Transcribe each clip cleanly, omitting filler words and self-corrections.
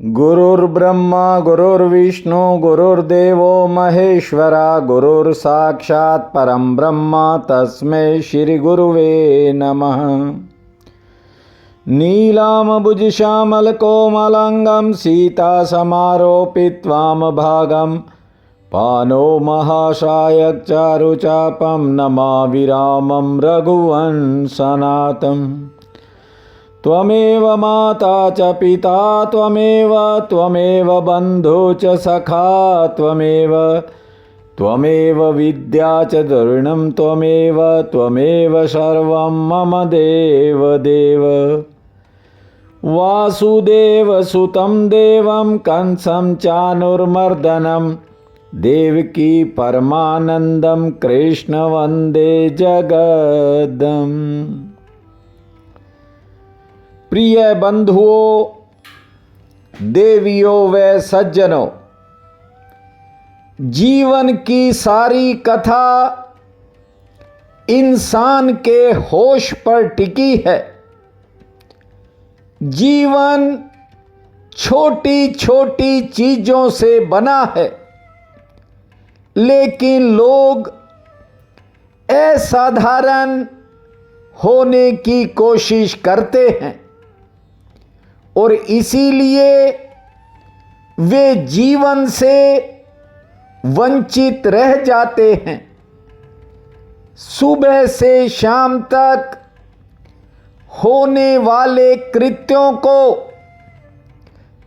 गुरुर्ब्रह्मा गुरुर्विष्णु गुरुर्देवो महेश्वरा गुरुर्साक्षात् परं ब्रह्म तस्मै श्री गुरुवे नमः। नीलाम्बुजश्यामलकोमलाङ्गं सीतासमारोपित्वामभागं पानो महासायकचारुचापं नमामि रामं रघुवंशनाथम्। त्वमेव माता च पिता त्वमेव बन्धु च सखा त्वमेव विद्या च द्रविणं त्वमेव सर्वं मम देव वासुदेवसुतं देवं कंसं चानुर्मर्दनं देवकी परमानन्दं कृष्ण वन्दे जगद्गुरुम्। प्रिय बंधुओं, देवियों व सज्जनों, जीवन की सारी कथा इंसान के होश पर टिकी है। जीवन छोटी छोटी चीजों से बना है, लेकिन लोग असाधारण होने की कोशिश करते हैं और इसीलिए वे जीवन से वंचित रह जाते हैं। सुबह से शाम तक होने वाले कृत्यों को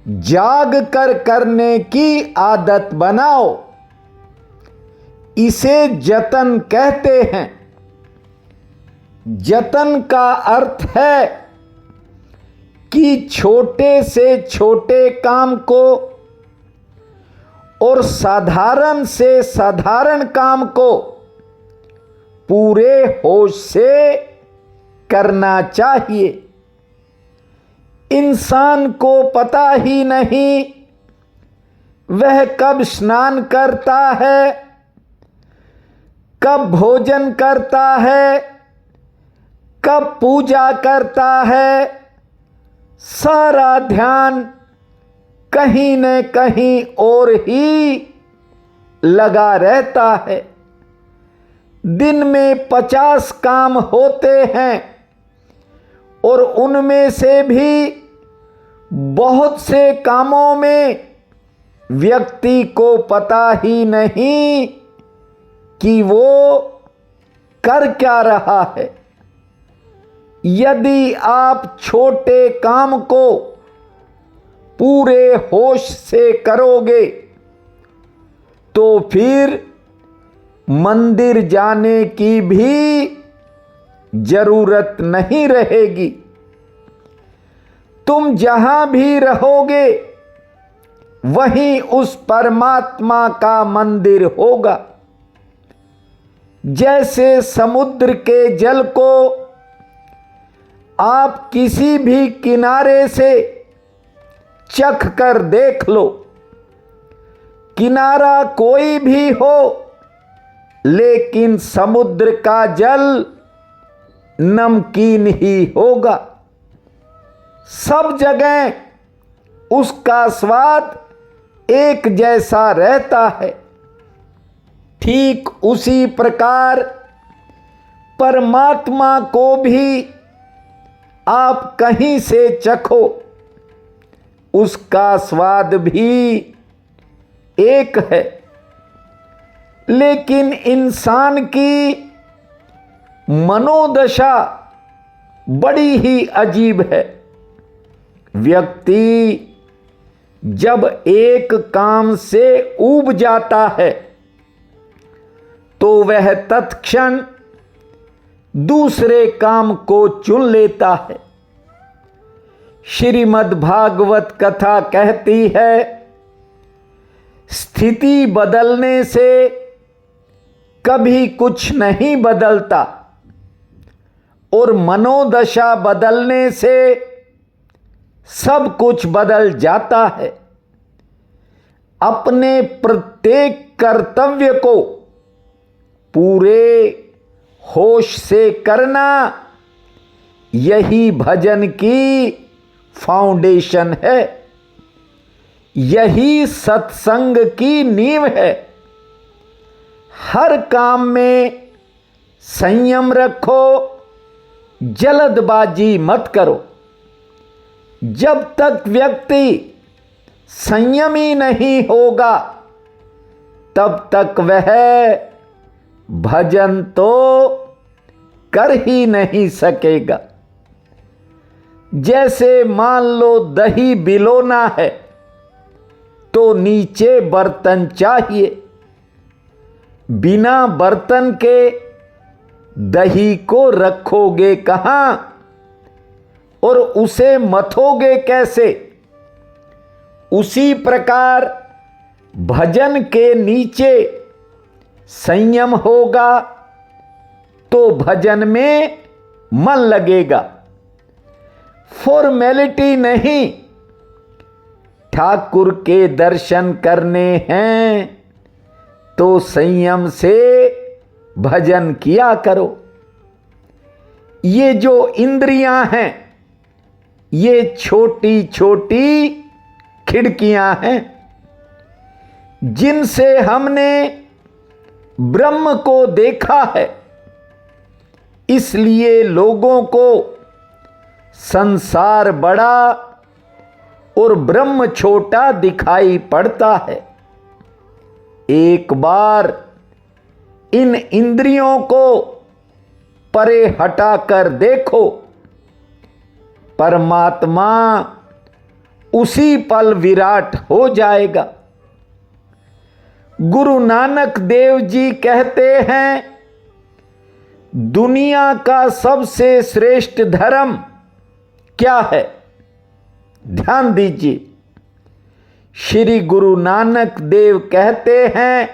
जाग कर करने की आदत बनाओ। इसे जतन कहते हैं। जतन का अर्थ है कि छोटे से छोटे काम को और साधारण से साधारण काम को पूरे होश से करना चाहिए। इंसान को पता ही नहीं वह कब स्नान करता है, कब भोजन करता है, कब पूजा करता है। सारा ध्यान कहीं न कहीं और ही लगा रहता है। दिन में 50 काम होते हैं और उनमें से भी बहुत से कामों में व्यक्ति को पता ही नहीं कि वो कर क्या रहा है। यदि आप छोटे काम को पूरे होश से करोगे तो फिर मंदिर जाने की भी जरूरत नहीं रहेगी। तुम जहां भी रहोगे वहीं उस परमात्मा का मंदिर होगा। जैसे समुद्र के जल को आप किसी भी किनारे से चख कर देख लो, किनारा कोई भी हो, लेकिन समुद्र का जल नमकीन ही होगा। सब जगह उसका स्वाद एक जैसा रहता है। ठीक उसी प्रकार परमात्मा को भी आप कहीं से चखो, उसका स्वाद भी एक है। लेकिन इंसान की मनोदशा बड़ी ही अजीब है। व्यक्ति जब एक काम से ऊब जाता है तो वह तत्क्षण दूसरे काम को चुन लेता है। श्रीमद् भागवत कथा कहती है, स्थिति बदलने से कभी कुछ नहीं बदलता और मनोदशा बदलने से सब कुछ बदल जाता है। अपने प्रत्येक कर्तव्य को पूरे होश से करना, यही भजन की फाउंडेशन है। यही सत्संग की नींव है। हर काम में संयम रखो, जल्दबाजी मत करो। जब तक व्यक्ति संयमी नहीं होगा तब तक वह भजन तो कर ही नहीं सकेगा। जैसे मान लो दही बिलोना है तो नीचे बर्तन चाहिए। बिना बर्तन के दही को रखोगे कहां और उसे मथोगे कैसे? उसी प्रकार भजन के नीचे संयम होगा तो भजन में मन लगेगा। फॉर्मेलिटी नहीं, ठाकुर के दर्शन करने हैं तो संयम से भजन किया करो। ये जो इंद्रियां हैं ये छोटी छोटी खिड़कियां हैं जिनसे हमने ब्रह्म को देखा है। इसलिए लोगों को संसार बड़ा और ब्रह्म छोटा दिखाई पड़ता है। एक बार इन इंद्रियों को परे हटाकर देखो, परमात्मा उसी पल विराट हो जाएगा। गुरु नानक देव जी कहते हैं, दुनिया का सबसे श्रेष्ठ धर्म क्या है? ध्यान दीजिए, श्री गुरु नानक देव कहते हैं,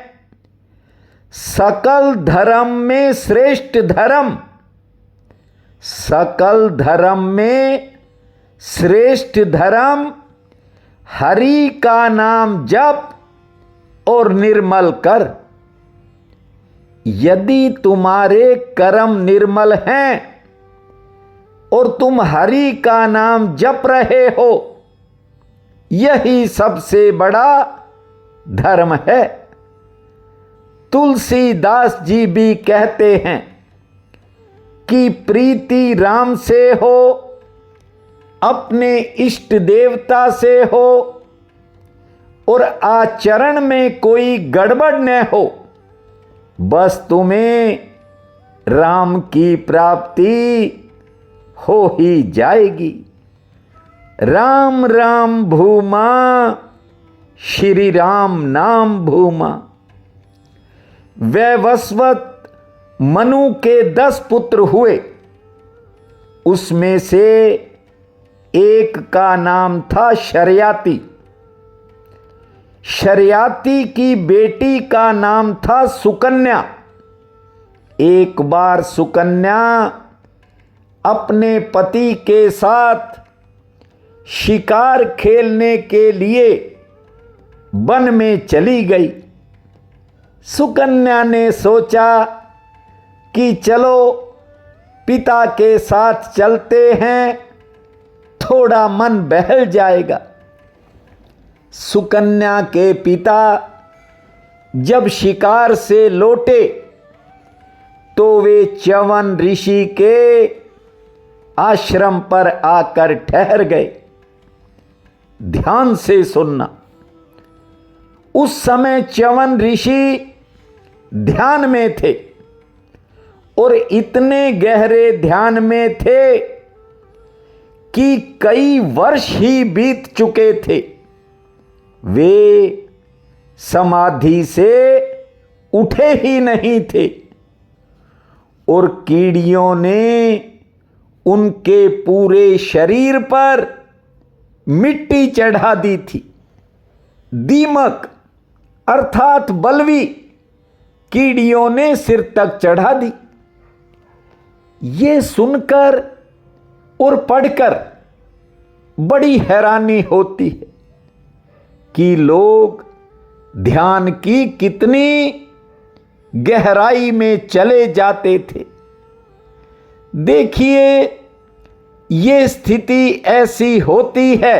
सकल धर्म में श्रेष्ठ धर्म, सकल धर्म में श्रेष्ठ धर्म हरि का नाम जप और निर्मल कर। यदि तुम्हारे कर्म निर्मल हैं और तुम हरि का नाम जप रहे हो, यही सबसे बड़ा धर्म है। तुलसीदास जी भी कहते हैं कि प्रीति राम से हो, अपने इष्ट देवता से हो और आचरण में कोई गड़बड़ न हो, बस तुम्हें राम की प्राप्ति हो ही जाएगी। राम राम भूमा, श्री राम नाम भूमा। वैवस्वत मनु के 10 पुत्र हुए, उसमें से एक का नाम था शर्याती। शर्याती की बेटी का नाम था सुकन्या। एक बार सुकन्या अपने पति के साथ शिकार खेलने के लिए वन में चली गई। सुकन्या ने सोचा कि चलो पिता के साथ चलते हैं, थोड़ा मन बहल जाएगा। सुकन्या के पिता जब शिकार से लौटे तो वे च्यवन ऋषि के आश्रम पर आकर ठहर गए। ध्यान से सुनना, उस समय च्यवन ऋषि ध्यान में थे और इतने गहरे ध्यान में थे कि कई वर्ष ही बीत चुके थे। वे समाधि से उठे ही नहीं थे और कीड़ियों ने उनके पूरे शरीर पर मिट्टी चढ़ा दी थी। दीमक अर्थात बलवी कीड़ियों ने सिर तक चढ़ा दी। ये सुनकर और पढ़कर बड़ी हैरानी होती है कि लोग ध्यान की कितनी गहराई में चले जाते थे। देखिए, ये स्थिति ऐसी होती है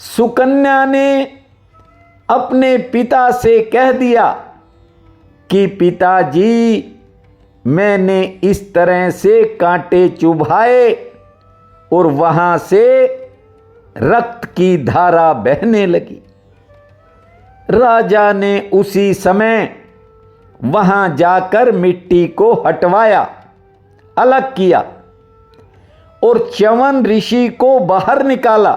सुकन्या ने अपने पिता से कह दिया कि पिताजी, मैंने इस तरह से कांटे चुभाए और वहां से रक्त की धारा बहने लगी। राजा ने उसी समय वहां जाकर मिट्टी को हटवाया, अलग किया और च्यवन ऋषि को बाहर निकाला।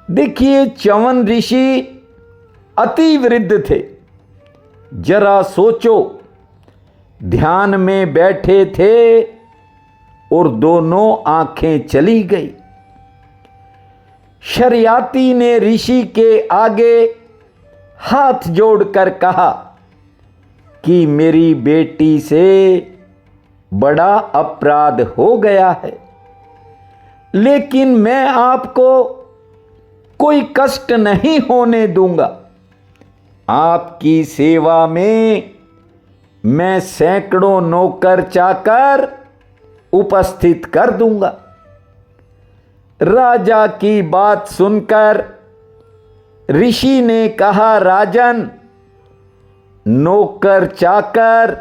देखिए, च्यवन ऋषि अति वृद्ध थे। जरा सोचो, ध्यान में बैठे थे और दोनों आंखें चली गई। शर्याती ने ऋषि के आगे हाथ जोड़कर कहा कि मेरी बेटी से बड़ा अपराध हो गया है, लेकिन मैं आपको कोई कष्ट नहीं होने दूंगा। आपकी सेवा में मैं सैकड़ों नौकर चाकर उपस्थित कर दूंगा। राजा की बात सुनकर ऋषि ने कहा, राजन, नौकर चाकर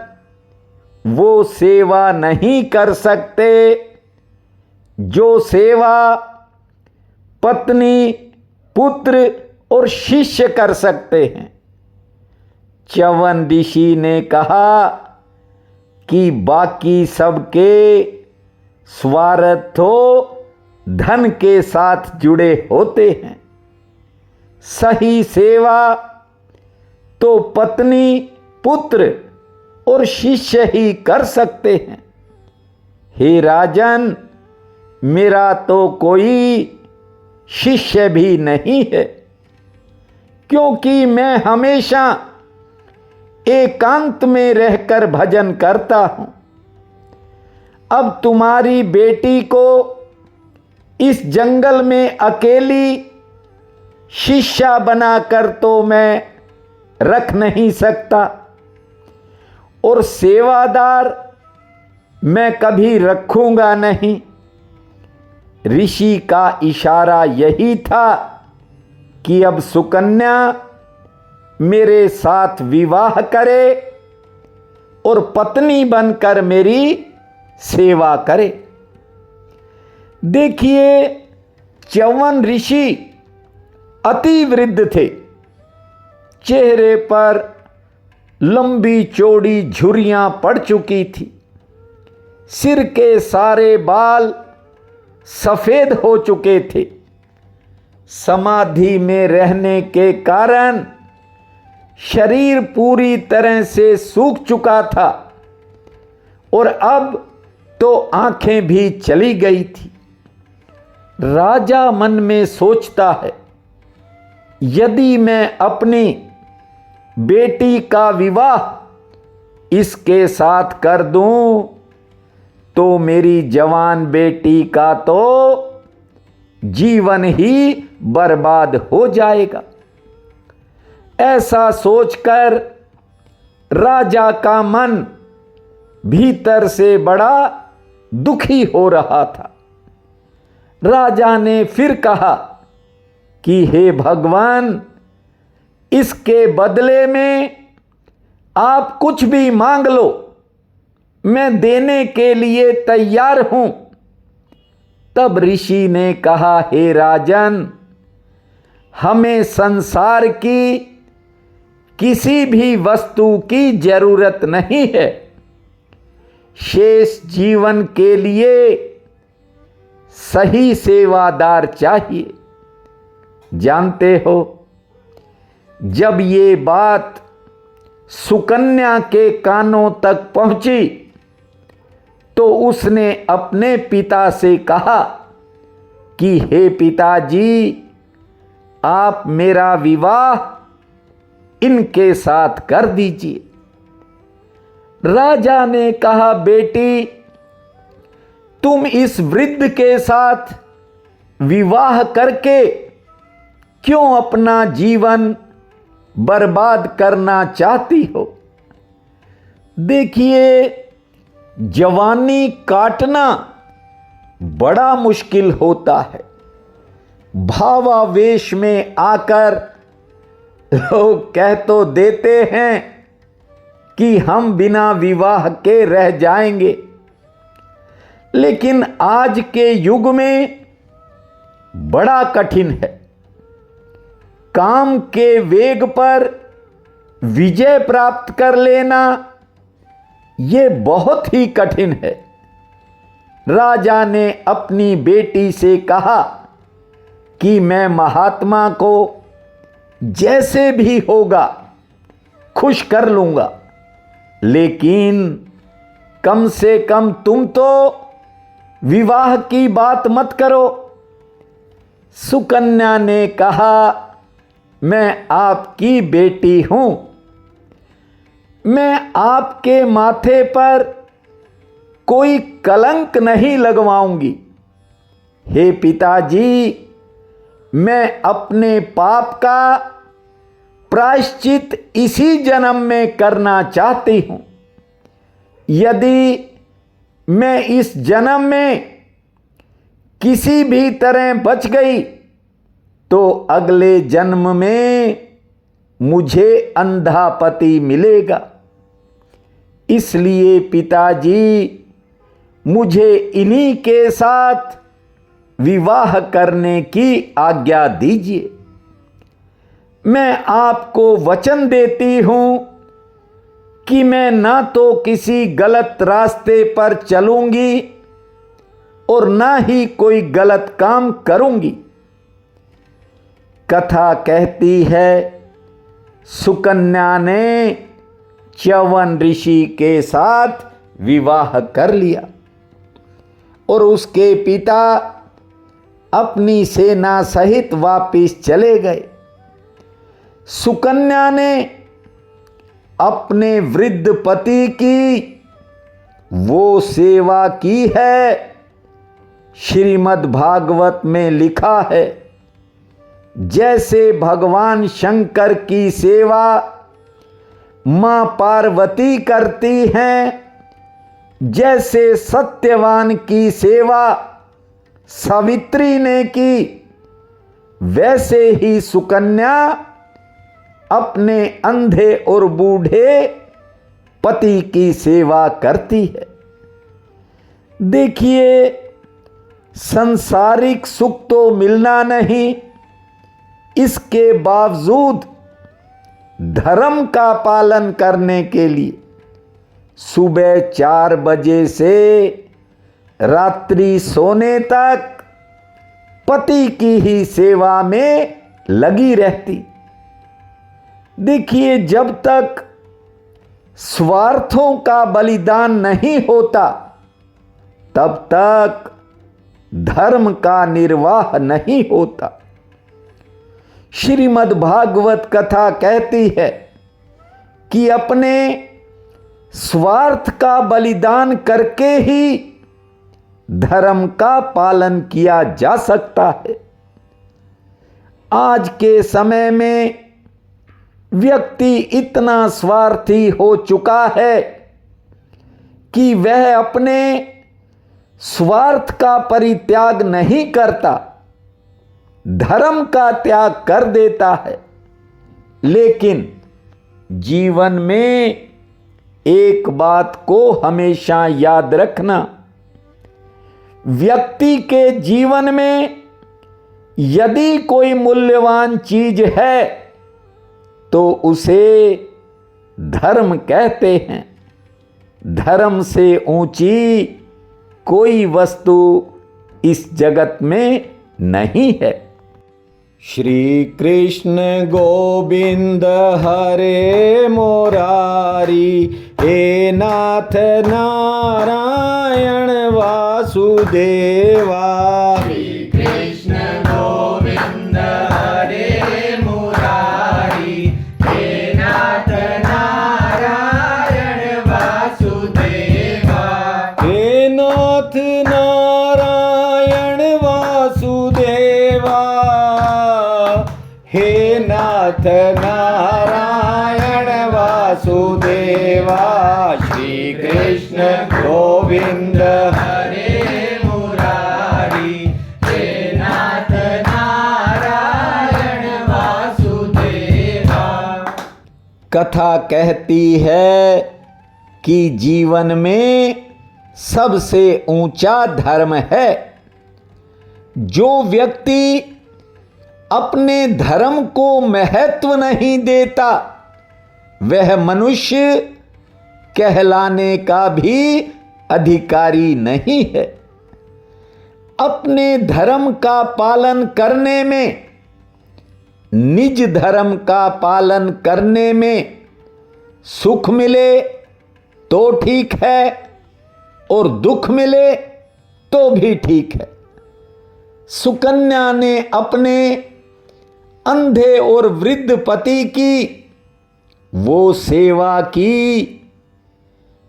वो सेवा नहीं कर सकते जो सेवा पत्नी, पुत्र और शिष्य कर सकते हैं। च्यवन ऋषि ने कहा कि बाकी सबके स्वार्थ तो धन के साथ जुड़े होते हैं, सही सेवा तो पत्नी, पुत्र और शिष्य ही कर सकते हैं। हे राजन, मेरा तो कोई शिष्य भी नहीं है, क्योंकि मैं हमेशा एकांत में रहकर भजन करता हूं। अब तुम्हारी बेटी को इस जंगल में अकेली शिष्या बनाकर तो मैं रख नहीं सकता, और सेवादार मैं कभी रखूंगा नहीं। ऋषि का इशारा यही था कि अब सुकन्या मेरे साथ विवाह करे और पत्नी बनकर मेरी सेवा करे। देखिए, च्यवन ऋषि अति वृद्ध थे। चेहरे पर लंबी चौड़ी झुर्रियां पड़ चुकी थी। सिर के सारे बाल सफेद हो चुके थे। समाधि में रहने के कारण शरीर पूरी तरह से सूख चुका था और अब तो आंखें भी चली गई थी। राजा मन में सोचता है, यदि मैं अपनी बेटी का विवाह इसके साथ कर दूं तो मेरी जवान बेटी का तो जीवन ही बर्बाद हो जाएगा। ऐसा सोचकर राजा का मन भीतर से बड़ा दुखी हो रहा था। राजा ने फिर कहा कि हे भगवान, इसके बदले में आप कुछ भी मांग लो, मैं देने के लिए तैयार हूं। तब ऋषि ने कहा, हे राजन, हमें संसार की किसी भी वस्तु की जरूरत नहीं है। शेष जीवन के लिए सही सेवादार चाहिए। जानते हो, जब ये बात सुकन्या के कानों तक पहुंची तो उसने अपने पिता से कहा कि हे पिताजी, आप मेरा विवाह इनके साथ कर दीजिए। राजा ने कहा, बेटी, तुम इस वृद्ध के साथ विवाह करके क्यों अपना जीवन बर्बाद करना चाहती हो? देखिए, जवानी काटना बड़ा मुश्किल होता है, भावावेश में आकर लोग कह तो देते हैं कि हम बिना विवाह के रह जाएंगे, लेकिन आज के युग में बड़ा कठिन है। काम के वेग पर विजय प्राप्त कर लेना यह बहुत ही कठिन है। राजा ने अपनी बेटी से कहा कि मैं महात्मा को जैसे भी होगा खुश कर लूंगा, लेकिन कम से कम तुम तो विवाह की बात मत करो। सुकन्या ने कहा, मैं आपकी बेटी हूं, मैं आपके माथे पर कोई कलंक नहीं लगवाऊंगी। हे पिताजी, मैं अपने पाप का प्रायश्चित इसी जन्म में करना चाहती हूं। यदि मैं इस जन्म में किसी भी तरह बच गई तो अगले जन्म में मुझे अंधा पति मिलेगा। इसलिए पिताजी, मुझे इन्हीं के साथ विवाह करने की आज्ञा दीजिए। मैं आपको वचन देती हूं कि मैं ना तो किसी गलत रास्ते पर चलूंगी और ना ही कोई गलत काम करूंगी। कथा कहती है, सुकन्या ने च्यवन ऋषि के साथ विवाह कर लिया और उसके पिता अपनी सेना सहित वापिस चले गए। सुकन्या ने अपने वृद्ध पति की वो सेवा की है, श्रीमद् भागवत में लिखा है, जैसे भगवान शंकर की सेवा मां पार्वती करती हैं, जैसे सत्यवान की सेवा सावित्री ने की, वैसे ही सुकन्या अपने अंधे और बूढ़े पति की सेवा करती है। देखिए, सांसारिक सुख तो मिलना नहीं, इसके बावजूद धर्म का पालन करने के लिए सुबह 4 बजे से रात्रि सोने तक पति की ही सेवा में लगी रहती। देखिए, जब तक स्वार्थों का बलिदान नहीं होता तब तक धर्म का निर्वाह नहीं होता। श्रीमद् भागवत कथा कहती है कि अपने स्वार्थ का बलिदान करके ही धर्म का पालन किया जा सकता है। आज के समय में व्यक्ति इतना स्वार्थी हो चुका है कि वह अपने स्वार्थ का परित्याग नहीं करता, धर्म का त्याग कर देता है। लेकिन जीवन में एक बात को हमेशा याद रखना, व्यक्ति के जीवन में यदि कोई मूल्यवान चीज है तो उसे धर्म कहते हैं। धर्म से ऊंची कोई वस्तु इस जगत में नहीं है। श्री कृष्ण गोविंद हरे मुरारी, हे नाथ नारायण वासुदेवा। श्री कृष्ण गोविंद हरे मुरारी, हे नाथ नारायण वासुदेवा। हे नाथ नारायण वासुदेवा, हे नाथ नारायण वासुदेवा। श्री कृष्ण गोविंद हरे मुरारी, हे नाथ नारायण कथा कहती है कि जीवन में सबसे ऊंचा धर्म है। जो व्यक्ति अपने धर्म को महत्व नहीं देता वह मनुष्य कहलाने का भी अधिकारी नहीं है। अपने धर्म का पालन करने में, निज धर्म का पालन करने में सुख मिले तो ठीक है और दुख मिले तो भी ठीक है। सुकन्या ने अपने अंधे और वृद्ध पति की वो सेवा की।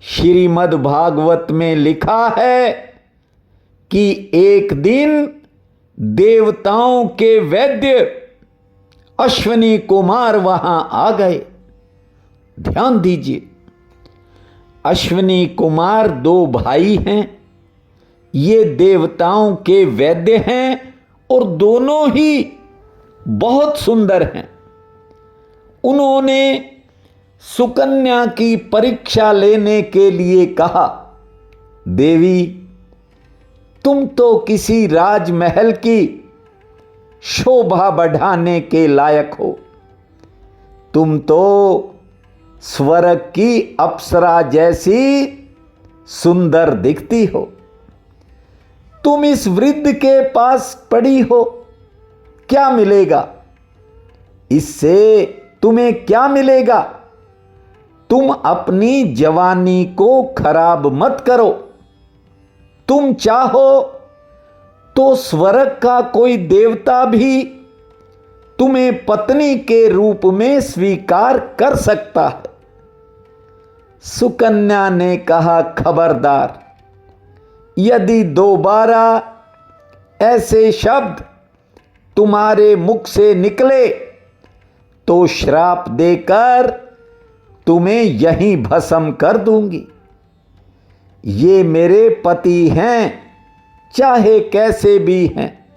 श्रीमद् भागवत में लिखा है कि एक दिन देवताओं के वैद्य अश्विनी कुमार वहां आ गए। ध्यान दीजिए, अश्विनी कुमार दो भाई हैं। ये देवताओं के वैद्य हैं और दोनों ही बहुत सुंदर हैं। उन्होंने सुकन्या की परीक्षा लेने के लिए कहा, देवी तुम तो किसी राजमहल की शोभा बढ़ाने के लायक हो। तुम तो स्वर्ग की अप्सरा जैसी सुंदर दिखती हो। तुम इस वृद्ध के पास पड़ी हो, क्या मिलेगा? इससे तुम्हें क्या मिलेगा? तुम अपनी जवानी को खराब मत करो। तुम चाहो तो स्वर्ग का कोई देवता भी तुम्हें पत्नी के रूप में स्वीकार कर सकता है। सुकन्या ने कहा, खबरदार, यदि दोबारा ऐसे शब्द तुम्हारे मुख से निकले तो श्राप देकर तुम्हें यहीं भस्म कर दूंगी। ये मेरे पति हैं, चाहे कैसे भी हैं,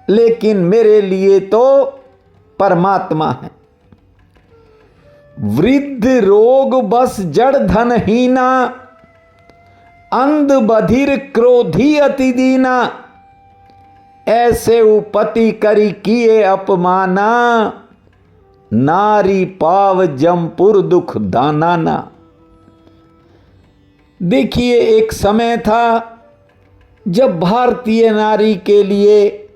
लेकिन मेरे लिए तो परमात्मा है। वृद्ध रोग बस जड़ धनहीना, अंध बधिर क्रोधी अति दीना, ऐसे उपति करी किए अपमाना, नारी पाव जमपुर दुख दानाना। देखिए, एक समय था जब भारतीय नारी के लिए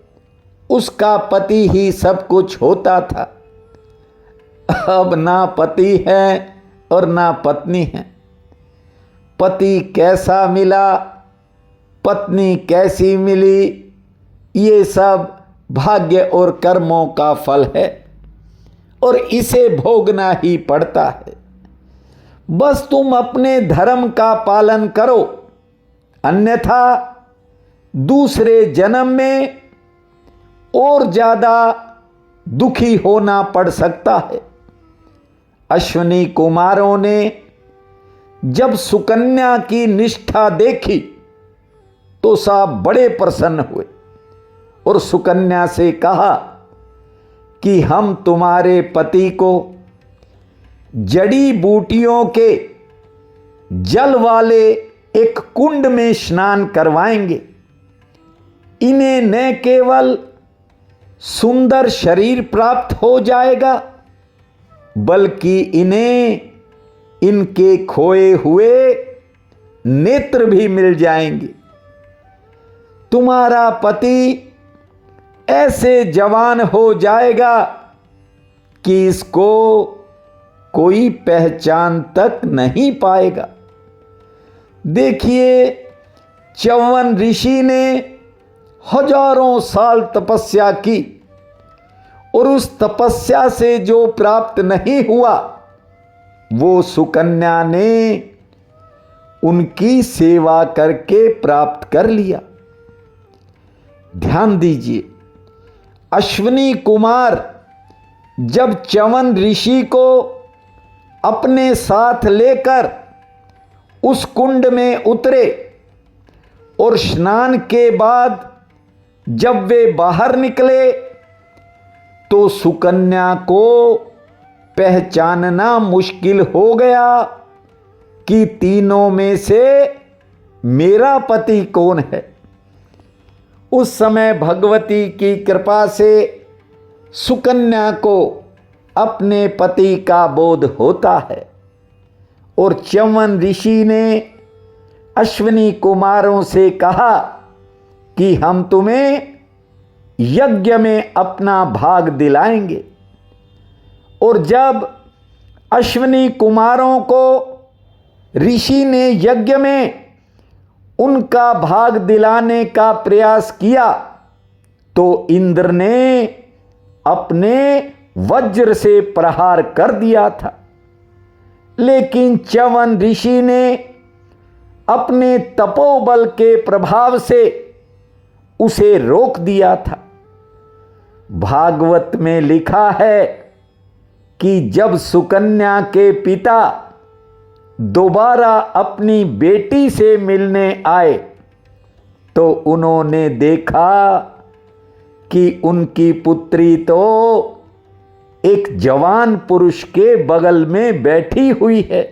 उसका पति ही सब कुछ होता था। अब ना पति है और ना पत्नी है। पति कैसा मिला, पत्नी कैसी मिली, ये सब भाग्य और कर्मों का फल है और इसे भोगना ही पड़ता है। बस तुम अपने धर्म का पालन करो, अन्यथा दूसरे जन्म में और ज्यादा दुखी होना पड़ सकता है। अश्विनी कुमारों ने जब सुकन्या की निष्ठा देखी तो सब बड़े प्रसन्न हुए और सुकन्या से कहा कि हम तुम्हारे पति को जड़ी बूटियों के जल वाले एक कुंड में स्नान करवाएंगे। इन्हें न केवल सुंदर शरीर प्राप्त हो जाएगा, बल्कि इन्हें इनके खोए हुए नेत्र भी मिल जाएंगे। तुम्हारा पति ऐसे जवान हो जाएगा कि इसको कोई पहचान तक नहीं पाएगा। देखिए, च्यवन ऋषि ने हजारों साल तपस्या की और उस तपस्या से जो प्राप्त नहीं हुआ वो सुकन्या ने उनकी सेवा करके प्राप्त कर लिया। ध्यान दीजिए, अश्विनी कुमार जब च्यवन ऋषि को अपने साथ लेकर उस कुंड में उतरे और स्नान के बाद जब वे बाहर निकले तो सुकन्या को पहचानना मुश्किल हो गया कि तीनों में से मेरा पति कौन है। उस समय भगवती की कृपा से सुकन्या को अपने पति का बोध होता है और च्यवन ऋषि ने अश्विनी कुमारों से कहा कि हम तुम्हें यज्ञ में अपना भाग दिलाएंगे। और जब अश्विनी कुमारों को ऋषि ने यज्ञ में उनका भाग दिलाने का प्रयास किया तो इंद्र ने अपने वज्र से प्रहार कर दिया था, लेकिन च्यवन ऋषि ने अपने तपोबल के प्रभाव से उसे रोक दिया था। भागवत में लिखा है कि जब सुकन्या के पिता दोबारा अपनी बेटी से मिलने आए तो उन्होंने देखा कि उनकी पुत्री तो एक जवान पुरुष के बगल में बैठी हुई है।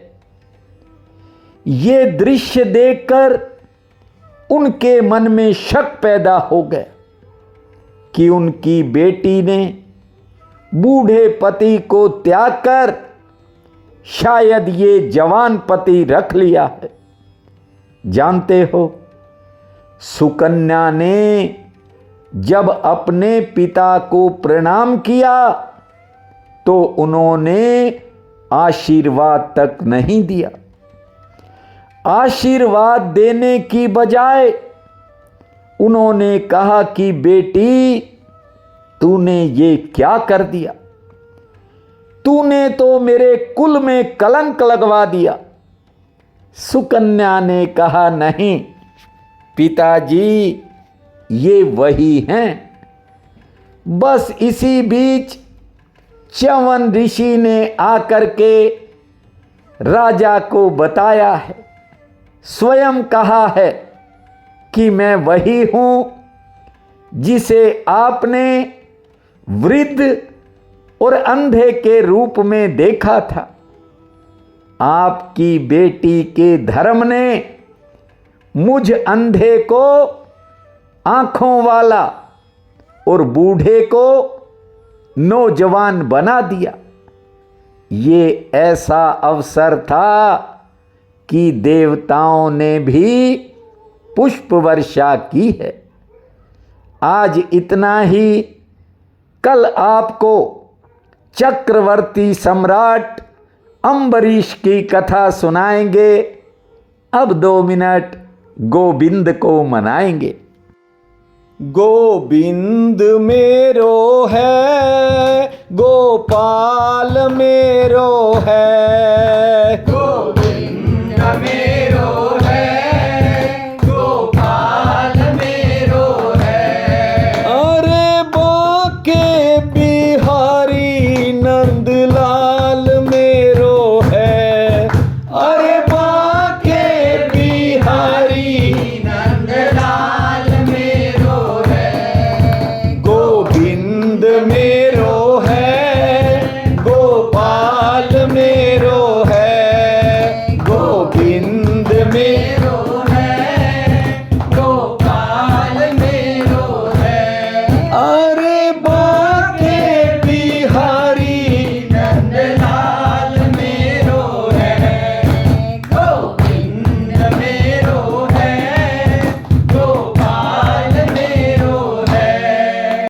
ये दृश्य देखकर उनके मन में शक पैदा हो गया कि उनकी बेटी ने बूढ़े पति को त्याग कर शायद ये जवान पति रख लिया है। जानते हो, सुकन्या ने जब अपने पिता को प्रणाम किया तो उन्होंने आशीर्वाद तक नहीं दिया। आशीर्वाद देने की बजाय उन्होंने कहा कि बेटी, तूने ये क्या कर दिया? तूने तो मेरे कुल में कलंक लगवा दिया। सुकन्या ने कहा, नहीं पिताजी, ये वही हैं। बस इसी बीच च्यवन ऋषि ने आकर के राजा को बताया है, स्वयं कहा है कि मैं वही हूं जिसे आपने वृद्ध और अंधे के रूप में देखा था। आपकी बेटी के धर्म ने मुझ अंधे को आंखों वाला और बूढ़े को नौजवान बना दिया। ये ऐसा अवसर था कि देवताओं ने भी पुष्प वर्षा की है। आज इतना ही। कल आपको चक्रवर्ती सम्राट अम्बरीश की कथा सुनाएंगे। अब 2 मिनट गोविंद को मनाएंगे। गोविंद मेरो है, गोपाल मेरो है। गोविंद मेरो है, गोपाल मेरो है। अरे बाके बिहारी नंदलाल मेरो है। अरे बाके बिहारी नंदलाल मेरो है। गोविंद मेरो